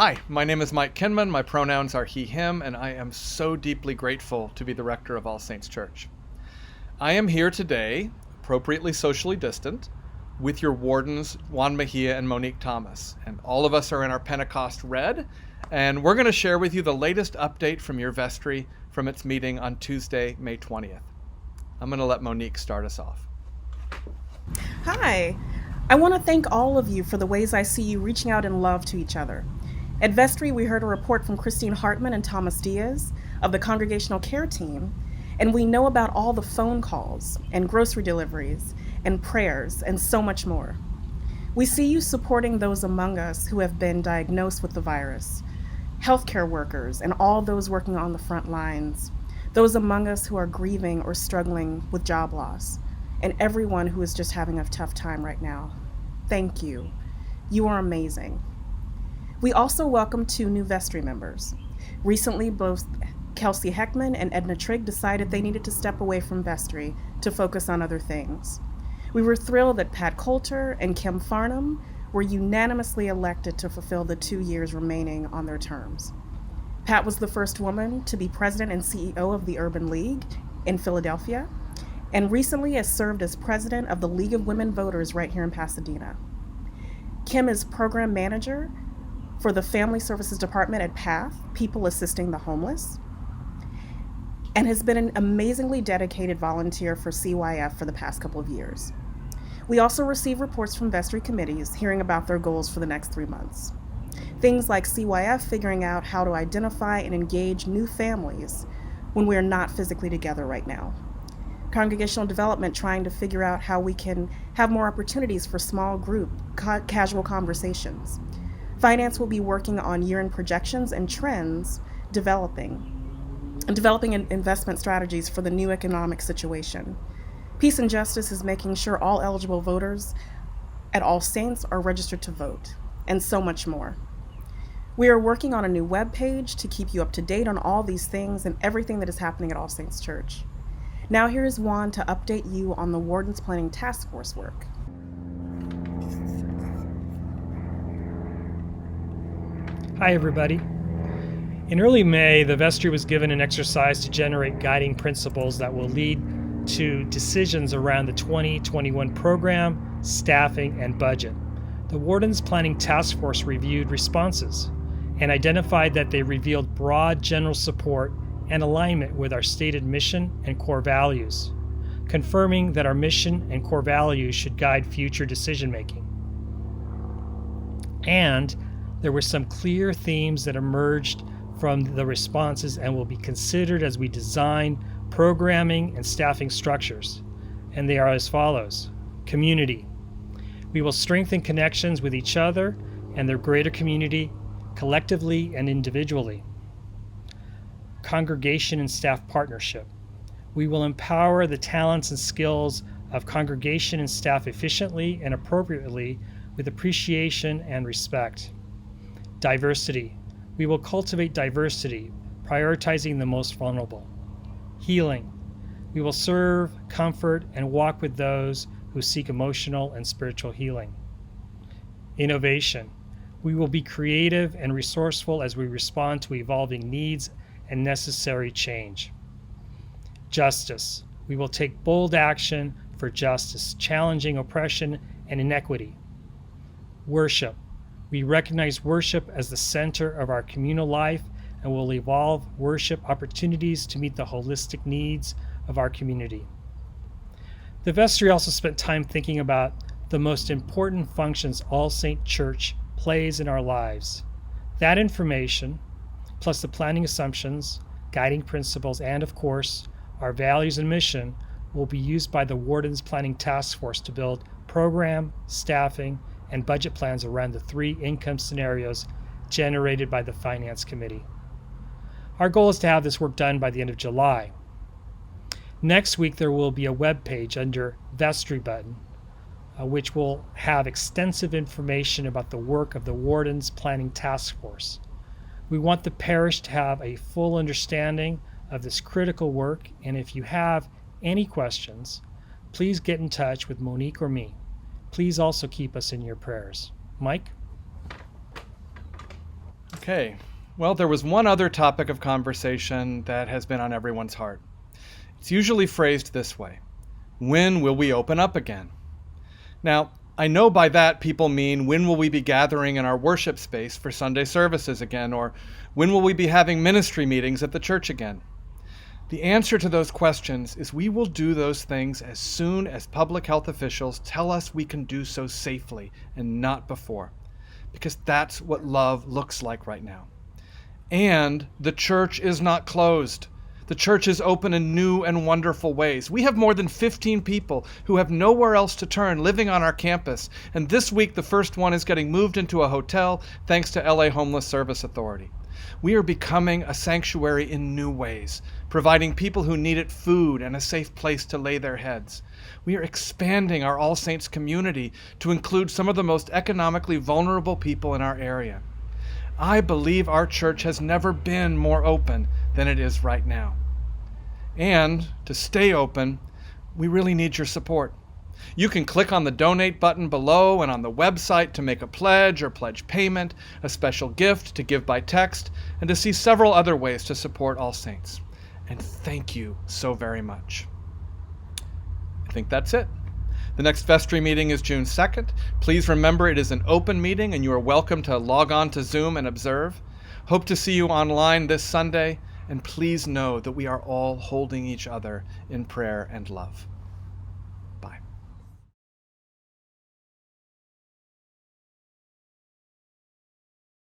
Hi, my name is Mike Kinman. My pronouns are he, him, and I am so deeply grateful to be the rector of All Saints Church. I am here today, appropriately socially distant, with your wardens, Juan Mejia and Monique Thomas. And all of us are in our Pentecost red, and we're going to share with you the latest update from your vestry from its meeting on Tuesday, May 20th. I'm going to let Monique start us off. Hi. I want to thank all of you for the ways I see you reaching out in love to each other. At Vestry, we heard a report from Christine Hartman and Thomas Diaz of the Congregational Care Team, and we know about all the phone calls and grocery deliveries and prayers and so much more. We see you supporting those among us who have been diagnosed with the virus, healthcare workers and all those working on the front lines, those among us who are grieving or struggling with job loss, and everyone who is just having a tough time right now. Thank you. You are amazing. We also welcome 2 new vestry members. Recently, both Kelsey Heckman and Edna Trigg decided they needed to step away from vestry to focus on other things. We were thrilled that Pat Coulter and Kim Farnham were unanimously elected to fulfill the 2 years remaining on their terms. Pat was the first woman to be president and CEO of the Urban League in Philadelphia, and recently has served as president of the League of Women Voters right here in Pasadena. Kim is program manager for the Family Services Department at PATH, People Assisting the Homeless, and has been an amazingly dedicated volunteer for CYF for the past couple of years. We also receive reports from vestry committees hearing about their goals for the next 3 months. Things like CYF figuring out how to identify and engage new families when we are not physically together right now. Congregational development trying to figure out how we can have more opportunities for small group, casual conversations. Finance will be working on year-end projections and trends, developing investment strategies for the new economic situation. Peace and Justice is making sure all eligible voters at All Saints are registered to vote, and so much more. We are working on a new webpage to keep you up to date on all these things and everything that is happening at All Saints Church. Now here is Juan to update you on the Warden's Planning Task Force work. Hi, everybody. In early May, the vestry was given an exercise to generate guiding principles that will lead to decisions around the 2021 program, staffing, and budget. The Warden's Planning Task Force reviewed responses and identified that they revealed broad general support and alignment with our stated mission and core values, confirming that our mission and core values should guide future decision-making. And there were some clear themes that emerged from the responses and will be considered as we design programming and staffing structures. And they are as follows. Community. We will strengthen connections with each other and their greater community, collectively and individually. Congregation and staff partnership. We will empower the talents and skills of congregation and staff efficiently and appropriately with appreciation and respect. Diversity. We will cultivate diversity, prioritizing the most vulnerable. Healing. We will serve, comfort, and walk with those who seek emotional and spiritual healing. Innovation. We will be creative and resourceful as we respond to evolving needs and necessary change. Justice. We will take bold action for justice, challenging oppression and inequity. Worship. We recognize worship as the center of our communal life and will evolve worship opportunities to meet the holistic needs of our community. The vestry also spent time thinking about the most important functions All Saint Church plays in our lives. That information, plus the planning assumptions, guiding principles, and of course, our values and mission, will be used by the Warden's Planning Task Force to build program, staffing, and budget plans around the 3 income scenarios generated by the Finance Committee. Our goal is to have this work done by the end of July. Next week, there will be a web page under Vestry button, which will have extensive information about the work of the Warden's Planning Task Force. We want the parish to have a full understanding of this critical work, and if you have any questions, please get in touch with Monique or me. Please also keep us in your prayers. Mike? Okay, well, there was one other topic of conversation that has been on everyone's heart. It's usually phrased this way: when will we open up again? Now, I know by that people mean, when will we be gathering in our worship space for Sunday services again, or when will we be having ministry meetings at the church again? The answer to those questions is we will do those things as soon as public health officials tell us we can do so safely and not before, because that's what love looks like right now. And the church is not closed. The church is open in new and wonderful ways. We have more than 15 people who have nowhere else to turn living on our campus, and this week the first one is getting moved into a hotel thanks to LA Homeless Service Authority. We are becoming a sanctuary in new ways, providing people who need it food and a safe place to lay their heads. We are expanding our All Saints community to include some of the most economically vulnerable people in our area. I believe our church has never been more open than it is right now. And to stay open, we really need your support. You can click on the donate button below and on the website to make a pledge or pledge payment, a special gift to give by text, and to see several other ways to support All Saints. And thank you so very much. I think that's it. The next Vestry meeting is June 2nd. Please remember it is an open meeting and you are welcome to log on to Zoom and observe. Hope to see you online this Sunday, and please know that we are all holding each other in prayer and love.